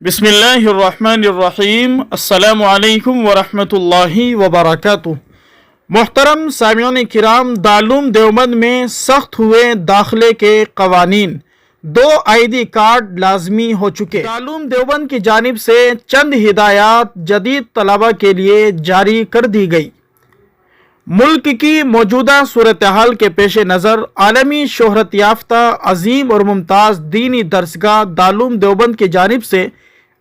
बिस्मिल्लाहिर्रहमानिर्रहीम। अस्सलामु अलैकुम वरहमतुल्लाहि वबरकातुह। मोहतरम सामिऊन किराम, दारुल देवबंद में सख्त हुए दाखिले के कवानीन, 2 ID कार्ड लाजमी हो चुके। दारुल देवबंद की जानिब से चंद हिदायत जदीद तलबा के लिए जारी कर दी गई। मुल्क की मौजूदा सूरत हाल के पेश नज़र आलमी शोहरत याफ्ता अजीम और मुमताज़ दीनी दरसगाह दारुल देवबंद की जानिब से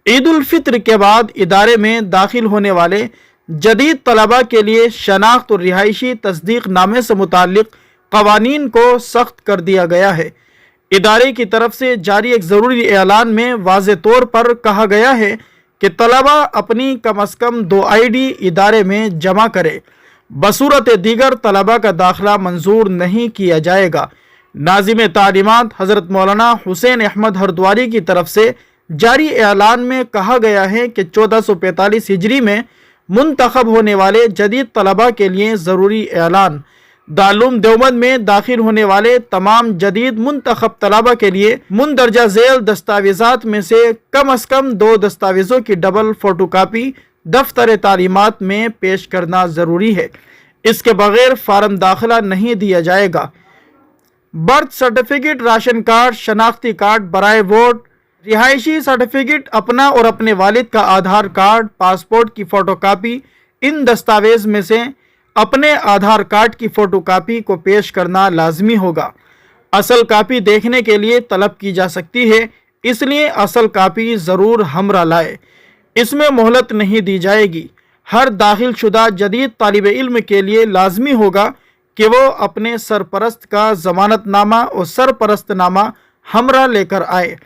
ईद उल फित्र के बाद इदारे में दाखिल होने वाले जदीद तलबा के लिए शनाख्त और रिहायशी तस्दीक नामे से मुताल्लिक कवानीन को सख्त कर दिया गया है। इदारे की तरफ से जारी एक ज़रूरी ऐलान में वाज़े तौर पर कहा गया है कि तलबा अपनी कम अज़ कम 2 ID इदारे में जमा करे, बसूरत दीगर तलबा का दाखिला मंजूर नहीं किया जाएगा। नाज़िम तालीमात हज़रत मौलाना हुसैन अहमद हरद्वारी की तरफ से जारी ऐलान में कहा गया है कि 1445 हिजरी में मुंतखब होने वाले जदीद तलबा के लिए ज़रूरी ऐलान। दारुल देवबंद में दाखिल होने वाले तमाम जदीद मुंतखब तलबा के लिए मुंदरजा झेल दस्तावेज़ात में से कम अज़ कम 2 दस्तावेज़ों की डबल फ़ोटोकॉपी दफ्तर तालीमात में पेश करना ज़रूरी है। इसके बगैर फार्म दाखिला नहीं दिया जाएगा। बर्थ सर्टिफिकेट, राशन कार्ड, शनाख्ती कार्ड बराए वोट, रिहायशी सर्टिफिकेट, अपना और अपने वालिद का आधार कार्ड, पासपोर्ट की फ़ोटोकॉपी, इन दस्तावेज़ में से अपने आधार कार्ड की फ़ोटोकॉपी को पेश करना लाजमी होगा। असल कापी देखने के लिए तलब की जा सकती है, इसलिए असल कापी ज़रूर हमरा लाए। इसमें मोहलत नहीं दी जाएगी। हर दाखिल शुदा जदीद तालिब इल्म के लिए लाजमी होगा कि वो अपने सरपरस्त का ज़मानतनामा और सरपरस्तनामा हमरा लेकर आए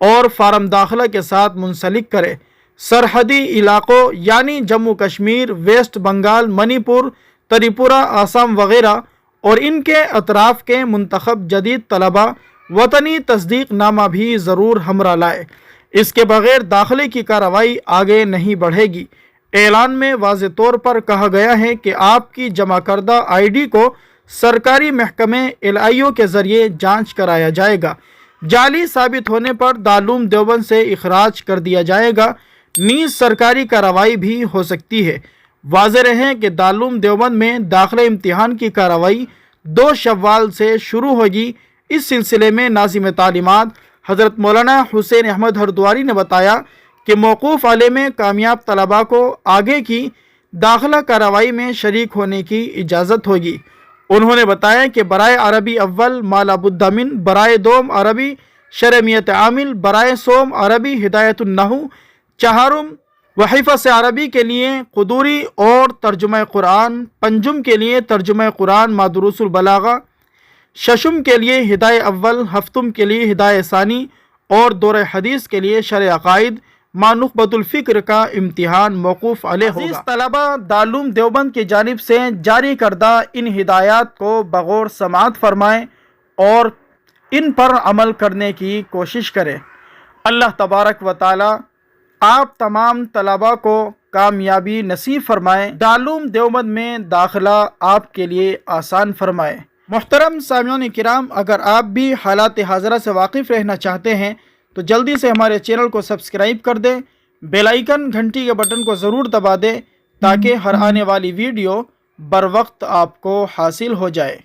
और फार्म दाखिला के साथ मुंसलिक करे। सरहदी इलाक़ों यानी जम्मू कश्मीर, वेस्ट बंगाल, मणिपुर, त्रिपुरा, आसाम वगैरह और इनके अतराफ़ के मुंतखब जदीद तलबा वतनी तस्दीक नामा भी ज़रूर हमरा लाए। इसके बगैर दाखिले की कार्रवाई आगे नहीं बढ़ेगी। ऐलान में वाज़े तौर पर कहा गया है कि आपकी जमा करदा ID को सरकारी महकमे LIO के ज़रिए जाँच कराया जाएगा। जाली साबित होने पर दारुल देवबंद से इखराज कर दिया जाएगा। नीज़ सरकारी कार्रवाई भी हो सकती है। वाज़ेह रहे कि दारुल देवबंद में दाखिला इम्तिहान की कार्रवाई 2 शव्वाल से शुरू होगी। इस सिलसिले में नाज़िम तालीमात हज़रत मौलाना हुसैन अहमद हरद्वारी ने बताया कि मौकूफ़ आले में कामयाब तलबा को आगे की दाखिला कार्रवाई में शरीक होने की इजाज़त होगी। उन्होंने बताया कि बराए अरबी अव्वल माला बुद्धामिन, बराए दोम अरबी शरमियत आमिल, बराए सोम अरबी हिदायतुन नहू, चहारुम व हिफ़्ज़ अरबी के लिए क़ुदूरी और तर्जुमा कुरान, पंजुम के लिए तर्जुमा कुरान मादुरुसुल बलागा, शशुम के लिए हिदाय अव्वल, हफ्तुम के लिए हिदाय सानी और दौरे हदीस के लिए शरअ अक़ाइद मानुख़बतुल फ़िक्र का इम्तिहान मौकूफ़ अलैह होगा। तलबा दारुल देवबंद की जानिब से जारी करदा इन हिदायत को बगौर समाअत फरमाएँ और इन पर अमल करने की कोशिश करें। अल्लाह तबारक व तआला आप तमाम तलबा को कामयाबी नसीब फरमाएँ। दारुल देवबंद में दाखिला आपके लिए आसान फरमाए। मुहतरम सामिऊन किराम, अगर आप भी हालात हाज़िरा से वाकिफ़ रहना चाहते हैं तो जल्दी से हमारे चैनल को सब्सक्राइब कर दें, बेल आइकन घंटी के बटन को ज़रूर दबा दें ताकि हर आने वाली वीडियो बर वक्त आपको हासिल हो जाए।